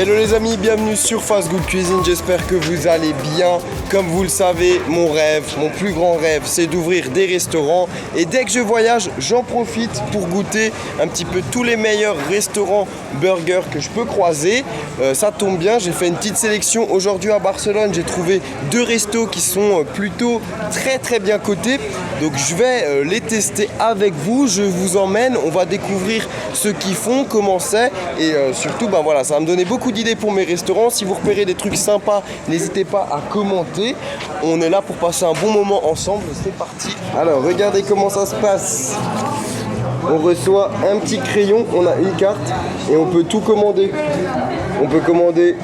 Hello les amis, bienvenue sur Fast Good Cuisine, j'espère que vous allez bien. Comme vous le savez, mon rêve, mon plus grand rêve, c'est d'ouvrir des restaurants. Et dès que je voyage, j'en profite pour goûter un petit peu tous les meilleurs restaurants burgers que je peux croiser. Ça tombe bien, j'ai fait une petite sélection aujourd'hui à Barcelone. J'ai trouvé 2 restos qui sont plutôt très bien cotés. Donc je vais les tester avec vous, je vous emmène, on va découvrir ce qu'ils font, comment c'est. Et surtout, voilà, ça va me donner beaucoup d'idées pour mes restaurants. Si vous repérez des trucs sympas, n'hésitez pas à commenter. On est là pour passer un bon moment ensemble. C'est parti. Alors, regardez comment ça se passe. On reçoit un petit crayon, on a une carte et on peut tout commander. On peut commander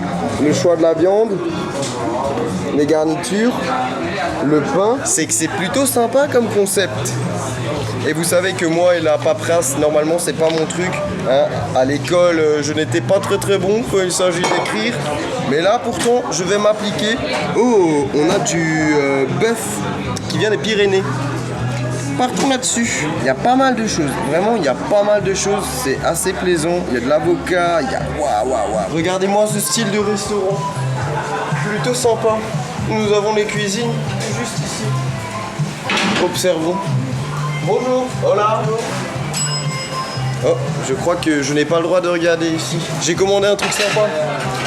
le choix de la viande, les garnitures, le pain. C'est que c'est plutôt sympa comme concept. Et vous savez que moi et la paperasse, normalement c'est pas mon truc, hein. À l'école, je n'étais pas très bon quand il s'agit d'écrire. Mais là pourtant, je vais m'appliquer. Oh, on a du bœuf qui vient des Pyrénées. Partons là-dessus. Il y a pas mal de choses. Vraiment, il y a pas mal de choses. C'est assez plaisant. Il y a de l'avocat. Il y a... Waouh. Regardez-moi ce style de restaurant. Plutôt sympa. Nous avons les cuisines juste ici. Observons. Bonjour. Hola. Oh, je crois que je n'ai pas le droit de regarder ici. J'ai commandé un truc sympa.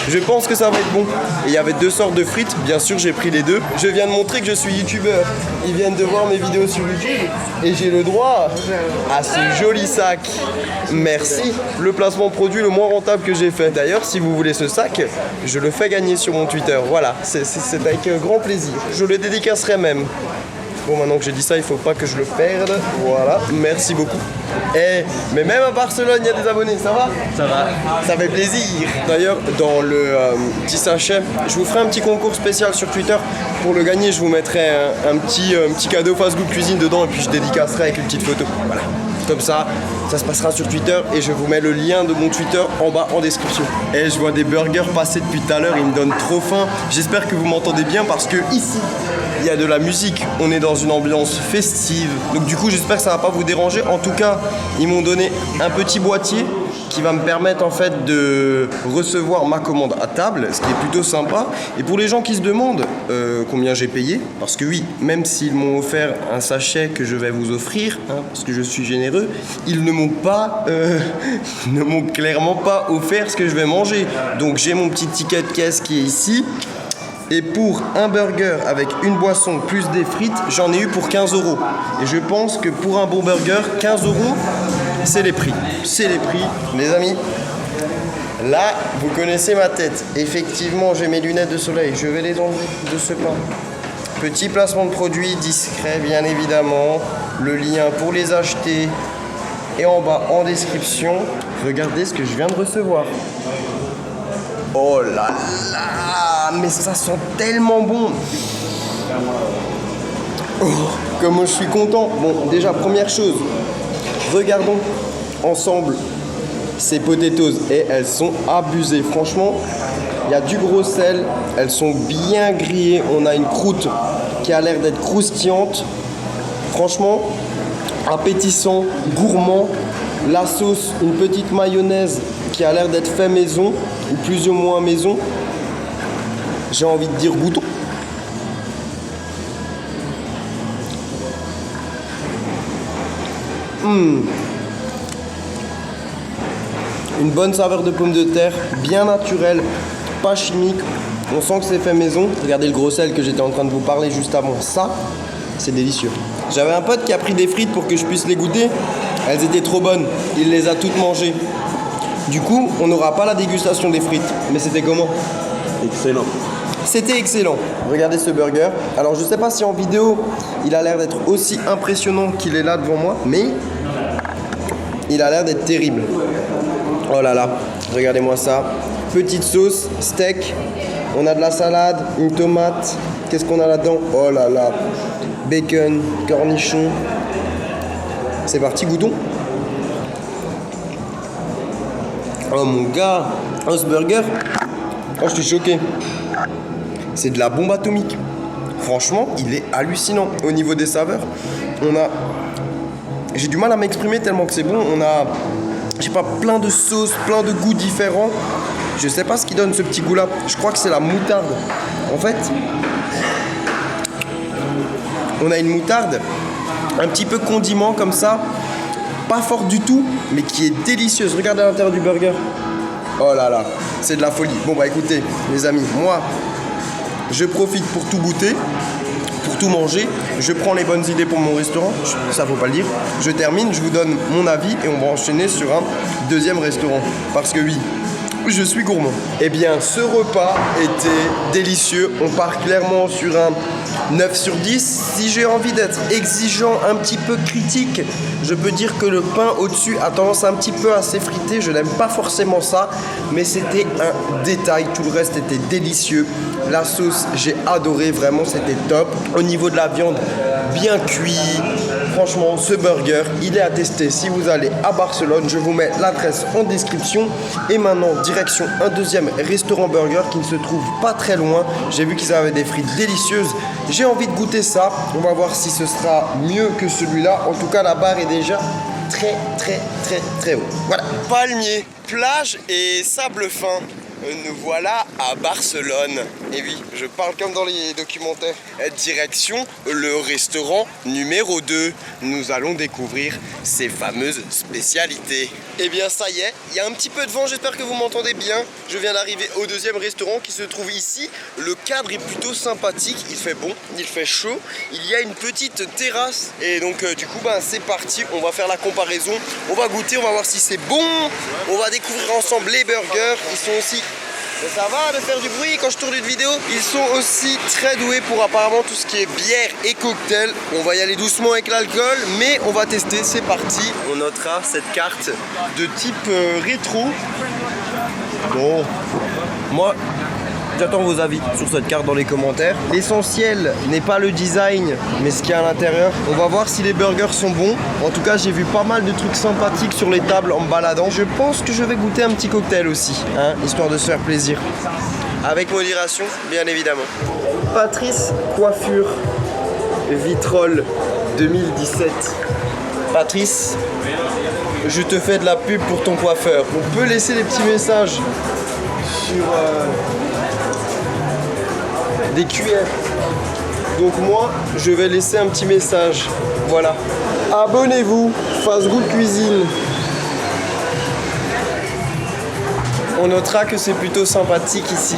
Je pense que ça va être bon. Et il y avait 2 sortes de frites. Bien sûr, j'ai pris les 2. Je viens de montrer que je suis youtubeur. Ils viennent de voir mes vidéos sur YouTube. Et j'ai le droit à ce joli sac. Merci. Le placement produit le moins rentable que j'ai fait. D'ailleurs, si vous voulez ce sac, je le fais gagner sur mon Twitter. Voilà, c'est avec grand plaisir. Je le dédicacerai même. Bon, maintenant que j'ai dit ça, il faut pas que je le perde. Voilà, merci beaucoup. Mais même à Barcelone, il y a des abonnés, ça va? Ça va. Ça fait plaisir. D'ailleurs, dans le petit sachet, je vous ferai un petit concours spécial sur Twitter. Pour le gagner, je vous mettrai un petit cadeau Fast Good Cuisine dedans et puis je dédicacerai avec une petite photo. Voilà. Comme ça se passera sur Twitter et je vous mets le lien de mon Twitter en bas en description. Et je vois des burgers passer depuis tout à l'heure, ils me donnent trop faim. J'espère que vous m'entendez bien parce que ici, il y a de la musique. On est dans une ambiance festive. Donc du coup, j'espère que ça va pas vous déranger. En tout cas, ils m'ont donné un petit boîtier qui va me permettre en fait de recevoir ma commande à table, ce qui est plutôt sympa. Et pour les gens qui se demandent combien j'ai payé, parce que oui, même s'ils m'ont offert un sachet que je vais vous offrir, hein, parce que je suis généreux, ils ne m'ont pas, ne m'ont clairement pas offert ce que je vais manger. Donc j'ai mon petit ticket de caisse qui est ici. Et pour un burger avec une boisson plus des frites, j'en ai eu pour 15 €. Et je pense que pour un bon burger, 15 €, c'est les prix. C'est les prix, les amis. Là, vous connaissez ma tête. Effectivement, j'ai mes lunettes de soleil. Je vais les enlever de ce pas. Petit placement de produit discret, bien évidemment. Le lien pour les acheter. Et en bas, en description, regardez ce que je viens de recevoir. Oh là là, mais ça sent tellement bon. Oh, comment je suis content. Bon, déjà, première chose, regardons ensemble ces potatoes et elles sont abusées. Franchement, il y a du gros sel, elles sont bien grillées. On a une croûte qui a l'air d'être croustillante. Franchement, appétissant, gourmand. La sauce, une petite mayonnaise qui a l'air d'être fait maison, ou plus ou moins maison. J'ai envie de dire goûtons. Une bonne saveur de pommes de terre, bien naturelle, pas chimique. On sent que c'est fait maison. Regardez le gros sel que j'étais en train de vous parler juste avant. Ça, c'est délicieux. J'avais un pote qui a pris des frites pour que je puisse les goûter. Elles étaient trop bonnes. Il les a toutes mangées. Du coup, on n'aura pas la dégustation des frites. Mais c'était comment? Excellent. C'était excellent. Regardez ce burger. Alors, je sais pas si en vidéo, il a l'air d'être aussi impressionnant qu'il est là devant moi. Mais il a l'air d'être terrible. Oh là là. Regardez-moi ça. Petite sauce, steak. On a de la salade, une tomate. Qu'est-ce qu'on a là-dedans? Oh là là. Bacon, cornichon. C'est parti, goûtons. Oh mon gars. Oh ce burger. Oh je suis choqué. C'est de la bombe atomique. Franchement, il est hallucinant. Au niveau des saveurs, on a... J'ai du mal à m'exprimer tellement que c'est bon. On a, je sais pas, plein de sauces, plein de goûts différents. Je sais pas ce qui donne ce petit goût là. Je crois que c'est la moutarde. En fait, on a une moutarde un petit peu condiment comme ça, pas forte du tout, mais qui est délicieuse. Regardez à l'intérieur du burger. Oh là là, c'est de la folie. Bon bah écoutez les amis, moi je profite pour tout goûter, pour tout manger. Je prends les bonnes idées pour mon restaurant, ça faut pas le dire. Je termine, je vous donne mon avis et on va enchaîner sur un deuxième restaurant. Parce que oui, je suis gourmand. Eh bien, ce repas était délicieux. On part clairement sur un 9 sur 10. Si j'ai envie d'être exigeant, un petit peu critique, je peux dire que le pain au-dessus a tendance un petit peu à s'effriter. Je n'aime pas forcément ça, mais c'était un détail. Tout le reste était délicieux. La sauce, j'ai adoré. Vraiment, c'était top. Au niveau de la viande, bien cuit. Franchement, ce burger, il est à tester si vous allez à Barcelone. Je vous mets l'adresse en description. Et maintenant, direction un deuxième restaurant burger qui ne se trouve pas très loin. J'ai vu qu'ils avaient des frites délicieuses. J'ai envie de goûter ça. On va voir si ce sera mieux que celui-là. En tout cas, la barre est déjà très haut. Voilà. Palmier, plage et sable fin. Nous voilà à Barcelone. Et oui, je parle comme dans les documentaires. Direction le restaurant numéro 2. Nous allons découvrir ses fameuses spécialités. Et bien ça y est, il y a un petit peu de vent, j'espère que vous m'entendez bien. Je viens d'arriver au deuxième restaurant qui se trouve ici. Le cadre est plutôt sympathique, il fait bon, il fait chaud. Il y a une petite terrasse. Et donc du coup, c'est parti, on va faire la comparaison. On va goûter, on va voir si c'est bon. On va découvrir ensemble les burgers. Ils sont aussi... Ça va de faire du bruit quand je tourne une vidéo. Ils sont aussi très doués pour apparemment tout ce qui est bière et cocktail. On va y aller doucement avec l'alcool, mais on va tester, c'est parti. On notera cette carte de type rétro. Bon, moi j'attends vos avis sur cette carte dans les commentaires. L'essentiel n'est pas le design, mais ce qu'il y a à l'intérieur. On va voir si les burgers sont bons. En tout cas, j'ai vu pas mal de trucs sympathiques sur les tables en me baladant. Je pense que je vais goûter un petit cocktail aussi, hein, histoire de se faire plaisir. Avec modération, bien évidemment. Patrice Coiffure Vitrolles 2017. Patrice, je te fais de la pub pour ton coiffeur. On peut laisser des petits messages sur... des cuillères. Donc moi, je vais laisser un petit message. Voilà. Abonnez-vous, Fast Good Cuisine. On notera que c'est plutôt sympathique ici.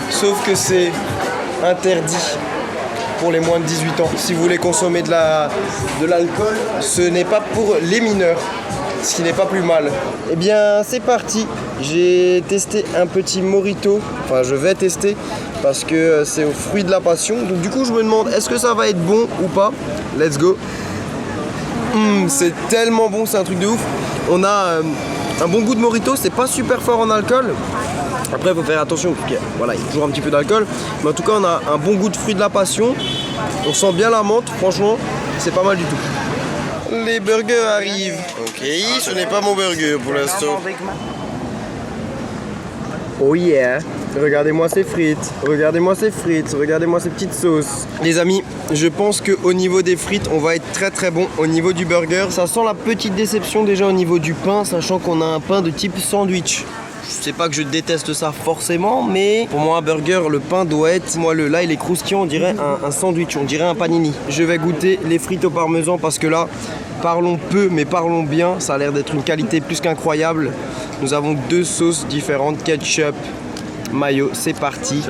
Sauf que c'est interdit pour les moins de 18 ans. Si vous voulez consommer de l'alcool, ce n'est pas pour les mineurs. Ce qui n'est pas plus mal. Eh bien, c'est parti. J'ai testé un petit mojito. Enfin, je vais tester parce que c'est au fruit de la passion. Donc du coup, je me demande, est-ce que ça va être bon ou pas? Let's go. C'est tellement bon, c'est un truc de ouf. On a un bon goût de mojito. C'est pas super fort en alcool. Après, il faut faire attention parce qu'il voilà, il y a toujours un petit peu d'alcool. Mais en tout cas, on a un bon goût de fruit de la passion. On sent bien la menthe. Franchement, c'est pas mal du tout. Les burgers arrivent. Ok, ce n'est pas mon burger pour l'instant. Oh yeah. Regardez-moi ces frites. Regardez-moi ces frites. Regardez-moi ces petites sauces. Les amis, je pense qu'au niveau des frites, on va être très bon. Au niveau du burger, ça sent la petite déception déjà au niveau du pain, sachant qu'on a un pain de type sandwich. Je sais pas que je déteste ça forcément, mais pour moi un burger, le pain doit être... Moi là il est croustillant, on dirait un sandwich, on dirait un panini. Je vais goûter les frites au parmesan parce que là, parlons peu mais parlons bien. Ça a l'air d'être une qualité plus qu'incroyable. Nous avons deux sauces différentes, ketchup, mayo, c'est parti.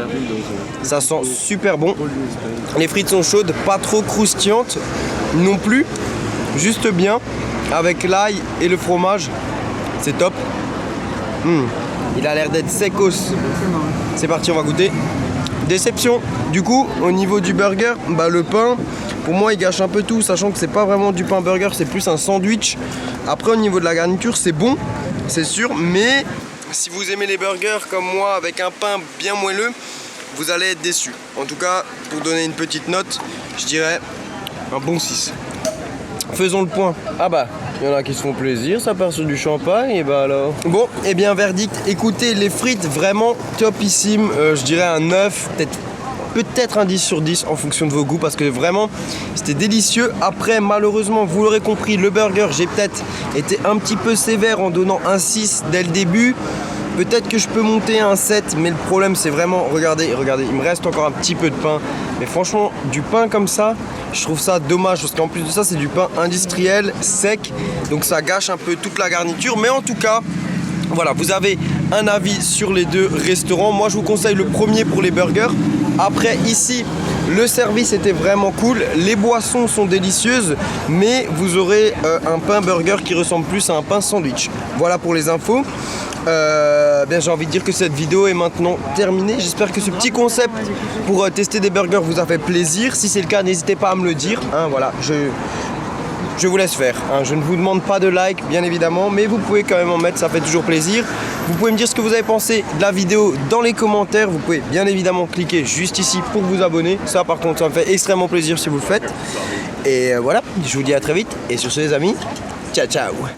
Ça sent super bon. Les frites sont chaudes, pas trop croustillantes non plus. Juste bien, avec l'ail et le fromage, c'est top. Il a l'air d'être secos. C'est parti, on va goûter. Déception. Du coup, au niveau du burger, le pain, pour moi, il gâche un peu tout, sachant que c'est pas vraiment du pain burger, c'est plus un sandwich. Après, au niveau de la garniture, c'est bon, c'est sûr, mais si vous aimez les burgers comme moi, avec un pain bien moelleux, vous allez être déçus. En tout cas, pour donner une petite note, je dirais un bon 6. Faisons le point. Il y en a qui se font plaisir, ça part sur du champagne, et alors. Bon, et bien verdict, écoutez, les frites vraiment topissime, je dirais un 9, peut-être un 10 sur 10 en fonction de vos goûts, parce que vraiment, c'était délicieux. Après, malheureusement, vous l'aurez compris, le burger, j'ai peut-être été un petit peu sévère en donnant un 6 dès le début. Peut-être que je peux monter un 7, mais le problème c'est vraiment, regardez, il me reste encore un petit peu de pain. Mais franchement, du pain comme ça, je trouve ça dommage parce qu'en plus de ça, c'est du pain industriel, sec. Donc ça gâche un peu toute la garniture. Mais en tout cas, voilà, vous avez un avis sur les deux restaurants. Moi, je vous conseille le premier pour les burgers. Après, ici, le service était vraiment cool. Les boissons sont délicieuses, mais vous aurez un pain burger qui ressemble plus à un pain sandwich. Voilà pour les infos. Bien, j'ai envie de dire que cette vidéo est maintenant terminée. J'espère que ce petit concept pour tester des burgers vous a fait plaisir. Si c'est le cas, n'hésitez pas à me le dire. Voilà, je vous laisse faire. Je ne vous demande pas de like, bien évidemment, mais vous pouvez quand même en mettre, ça fait toujours plaisir. Vous pouvez me dire ce que vous avez pensé de la vidéo dans les commentaires. Vous pouvez bien évidemment cliquer juste ici pour vous abonner. Ça, par contre, ça me fait extrêmement plaisir si vous le faites. Et voilà, je vous dis à très vite. Et sur ce, les amis, ciao, ciao.